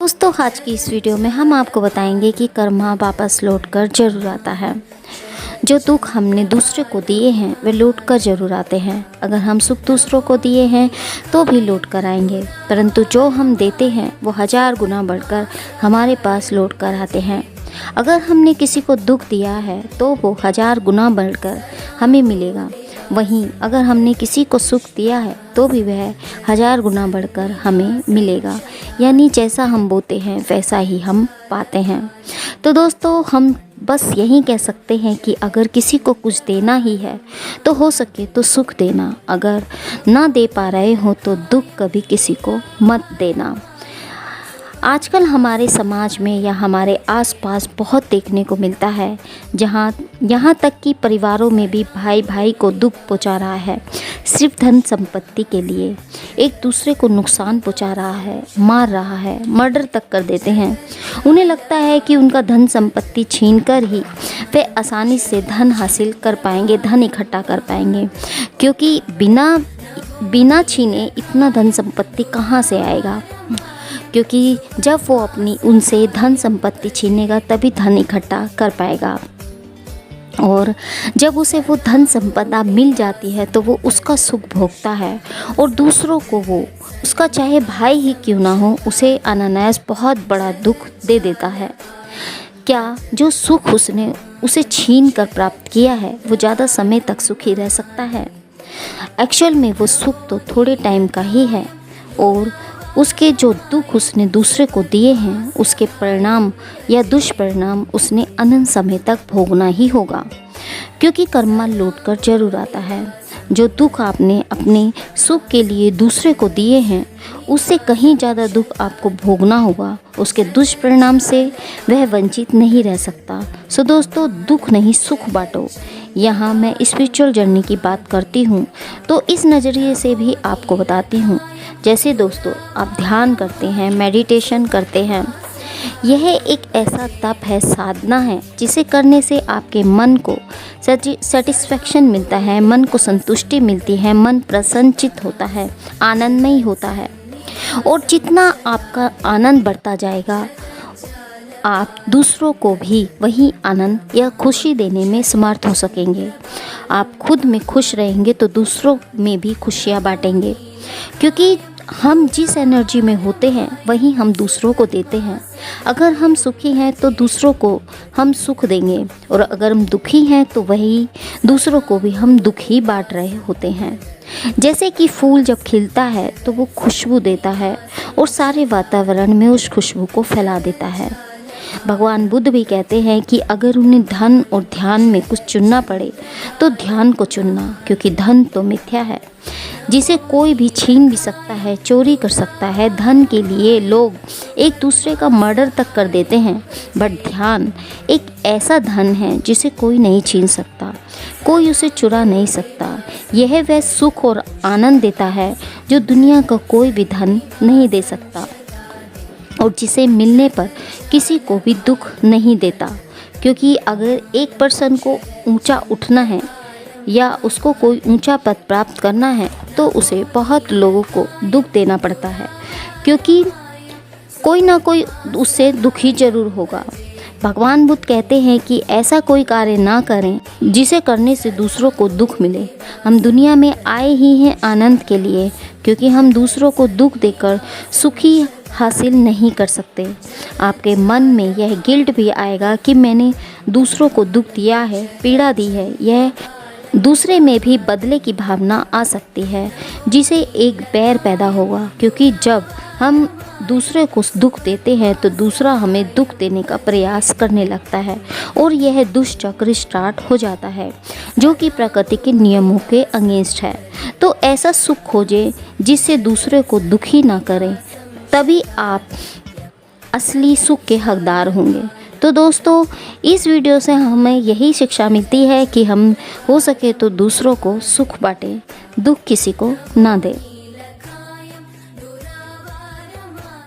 दोस्तों, आज की इस वीडियो में हम आपको बताएंगे कि कर्मा वापस लौट कर जरूर आता है। जो दुख हमने दूसरे को दिए हैं वे लौट कर जरूर आते हैं। अगर हम सुख दूसरों को दिए हैं तो भी लौट कर आएंगे, परंतु जो हम देते हैं वो 1000 गुना बढ़कर हमारे पास लौट कर आते हैं। अगर हमने किसी को दुख दिया है तो वो 1000 गुना बढ़कर हमें मिलेगा। वहीं अगर हमने किसी को सुख दिया है तो भी वह 1000 गुना बढ़कर हमें मिलेगा। यानी जैसा हम बोते हैं वैसा ही हम पाते हैं। तो दोस्तों, हम बस यही कह सकते हैं कि अगर किसी को कुछ देना ही है तो हो सके तो सुख देना। अगर ना दे पा रहे हो तो दुख कभी किसी को मत देना। आजकल हमारे समाज में या हमारे आसपास बहुत देखने को मिलता है, यहाँ तक कि परिवारों में भी भाई भाई को दुख पहुँचा रहा है सिर्फ धन संपत्ति के लिए। एक दूसरे को नुकसान पहुँचा रहा है, मार रहा है, मर्डर तक कर देते हैं। उन्हें लगता है कि उनका धन संपत्ति छीन कर ही वे आसानी से धन हासिल कर पाएंगे, धन इकट्ठा कर पाएंगे, क्योंकि बिना छीने इतना धन संपत्ति कहाँ से आएगा। क्योंकि जब वो अपनी उनसे धन संपत्ति छीनेगा तभी धन इकट्ठा कर पाएगा, और जब उसे वो धन संपदा मिल जाती है तो वो उसका सुख भोगता है और दूसरों को वो उसका चाहे भाई ही क्यों ना हो उसे अनायास बहुत बड़ा दुख दे देता है। क्या जो सुख उसने उसे छीन कर प्राप्त किया है वो ज़्यादा समय तक सुखी रह सकता है? एक्चुअल में वो सुख तो थोड़े टाइम का ही है, और उसके जो दुख उसने दूसरे को दिए हैं उसके परिणाम या दुष्परिणाम उसने अनंत समय तक भोगना ही होगा, क्योंकि कर्मा लौट कर जरूर आता है। जो दुख आपने अपने सुख के लिए दूसरे को दिए हैं उससे कहीं ज़्यादा दुख आपको भोगना होगा। उसके दुष्परिणाम से वह वंचित नहीं रह सकता। सो दोस्तों, दुख नहीं सुख बांटो। यहाँ मैं स्पिरिचुअल जर्नी की बात करती हूँ तो इस नज़रिए से भी आपको बताती हूँ। जैसे दोस्तों, आप ध्यान करते हैं, मेडिटेशन करते हैं, यह एक ऐसा तप है, साधना है, जिसे करने से आपके मन को सेटिस्फेक्शन मिलता है, मन को संतुष्टि मिलती है, मन प्रसन्नचित होता है, आनंदमय होता है। और जितना आपका आनंद बढ़ता जाएगा आप दूसरों को भी वही आनंद या खुशी देने में समर्थ हो सकेंगे। आप खुद में खुश रहेंगे तो दूसरों में भी खुशियाँ बांटेंगे, क्योंकि हम जिस एनर्जी में होते हैं वही हम दूसरों को देते हैं। अगर हम सुखी हैं तो दूसरों को हम सुख देंगे, और अगर हम दुखी हैं तो वही दूसरों को भी हम दुख ही बांट रहे होते हैं। जैसे कि फूल जब खिलता है तो वो खुशबू देता है और सारे वातावरण में उस खुशबू को फैला देता है। भगवान बुद्ध भी कहते हैं कि अगर उन्हें धन और ध्यान में कुछ चुनना पड़े तो ध्यान को चुनना, क्योंकि धन तो मिथ्या है, जिसे कोई भी छीन भी सकता है, चोरी कर सकता है। धन के लिए लोग एक दूसरे का मर्डर तक कर देते हैं, बट ध्यान एक ऐसा धन है जिसे कोई नहीं छीन सकता, कोई उसे चुरा नहीं सकता। यह वह सुख और आनंद देता है जो दुनिया का कोई भी धन नहीं दे सकता, और जिसे मिलने पर किसी को भी दुख नहीं देता। क्योंकि अगर एक पर्सन को ऊंचा उठना है या उसको कोई ऊंचा पद प्राप्त करना है तो उसे बहुत लोगों को दुख देना पड़ता है, क्योंकि कोई ना कोई उससे दुखी जरूर होगा। भगवान बुद्ध कहते हैं कि ऐसा कोई कार्य ना करें जिसे करने से दूसरों को दुख मिले। हम दुनिया में आए ही हैं आनंद के लिए, क्योंकि हम दूसरों को दुख देकर सुखी हासिल नहीं कर सकते। आपके मन में यह गिल्ट भी आएगा कि मैंने दूसरों को दुख दिया है, पीड़ा दी है। यह दूसरे में भी बदले की भावना आ सकती है, जिसे एक बैर पैदा होगा, क्योंकि जब हम दूसरे को दुख देते हैं तो दूसरा हमें दुख देने का प्रयास करने लगता है, और यह दुष्चक्र स्टार्ट हो जाता है, जो कि प्रकृति के नियमों के अगेंस्ट है। तो ऐसा सुख खोजें जिससे दूसरे को दुखी ना करें, तभी आप असली सुख के हकदार होंगे। तो दोस्तों, इस वीडियो से हमें यही शिक्षा मिलती है कि हम हो सके तो दूसरों को सुख बांटें, दुख किसी को ना दें।